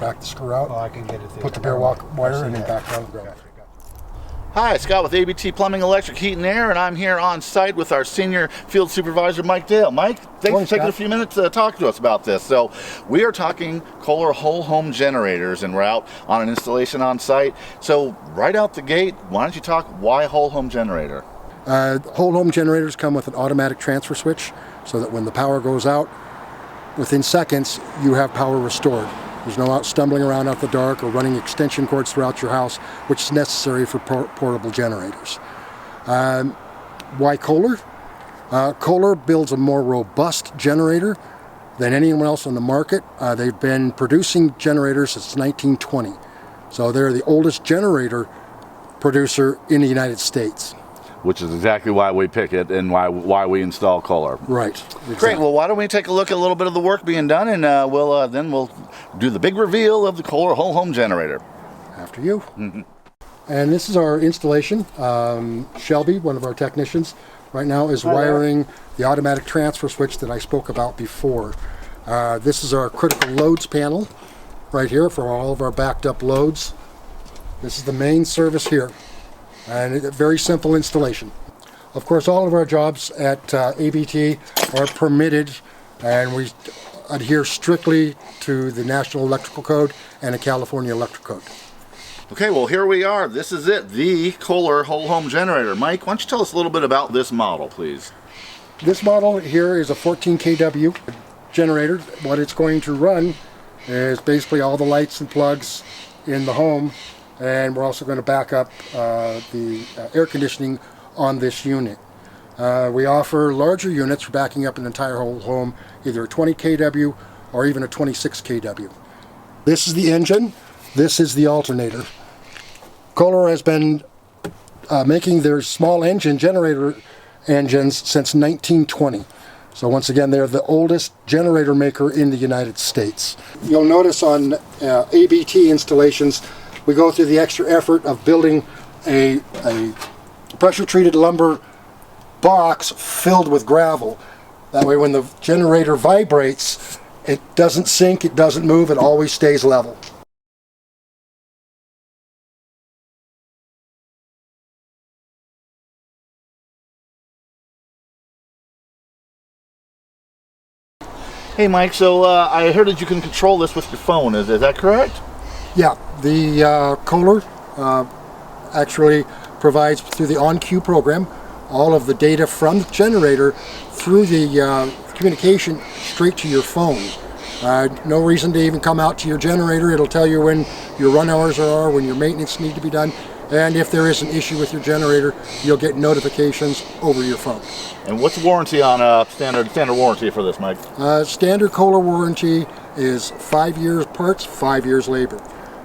back the screw out. Oh, I can get it through. Put the bare wire and then back down the ground. Hi, Scott with ABT Plumbing, Electric, Heat and Air, and I'm here on site with our Senior Field Supervisor, Mike Dale. Mike, thanks for taking a few minutes to talk to us about this. So we are talking Kohler Whole Home Generators, and we're out on an installation on site. So right out the gate, why don't you talk why Whole Home Generator? Whole home generators come with an automatic transfer switch so that when the power goes out, within seconds, you have power restored. There's no stumbling around out the dark or running extension cords throughout your house, which is necessary for portable generators. Why Kohler? Kohler builds a more robust generator than anyone else on the market. They've been producing generators since 1920. So they're the oldest generator producer in the United States. Which is exactly why we pick it and why we install Kohler. Right. Exactly. Great. Well, why don't we take a look at a little bit of the work being done, and then we'll do the big reveal of the Kohler Whole Home Generator. After you. And this is our installation. Shelby, one of our technicians, right now is wiring the automatic transfer switch that I spoke about before. This is our critical loads panel right here for all of our backed up loads. This is the main service here. And a very simple installation. Of course, all of our jobs at ABT are permitted, and we adhere strictly to the National Electrical Code and the California Electrical Code. Okay, well, here we are. This is it, the Kohler Whole Home Generator. Mike, why don't you tell us a little bit about this model, please? This model here is a 14 kW generator. What it's going to run is basically all the lights and plugs in the home, and we're also going to back up the air conditioning on this unit. We offer larger units for backing up an entire whole home, either a 20 kW or even a 26 kW. This is the engine. This is the alternator. Kohler has been making their small engine generator engines since 1920. So once again, they're the oldest generator maker in the United States. You'll notice on ABT installations, we go through the extra effort of building a pressure-treated lumber box filled with gravel. That way when the generator vibrates, it doesn't sink, it doesn't move, it always stays level. Hey, Mike, so I heard that you can control this with your phone. Is that correct? Yeah, the Kohler actually provides, through the OnQ program, all of the data from the generator through the communication straight to your phone. No reason to even come out to your generator. It'll tell you when your run hours are, when your maintenance need to be done, and if there is an issue with your generator, you'll get notifications over your phone. And what's the warranty on standard warranty for this, Mike? Standard Kohler warranty is 5 years parts, 5 years labor.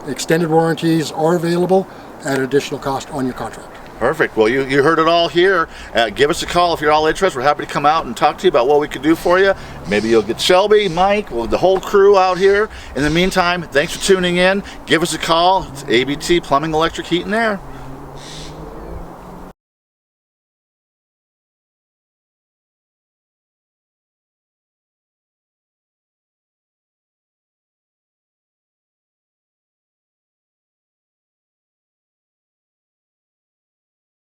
Extended warranties are available at additional cost on your contract. Perfect. Well, you heard it all here. Give us a call if you're all interested. We're happy to come out and talk to you about what we can do for you. Maybe you'll get Shelby, Mike, the whole crew out here. In the meantime, thanks for tuning in. Give us a call. It's ABT Plumbing, Electric, Heat and Air.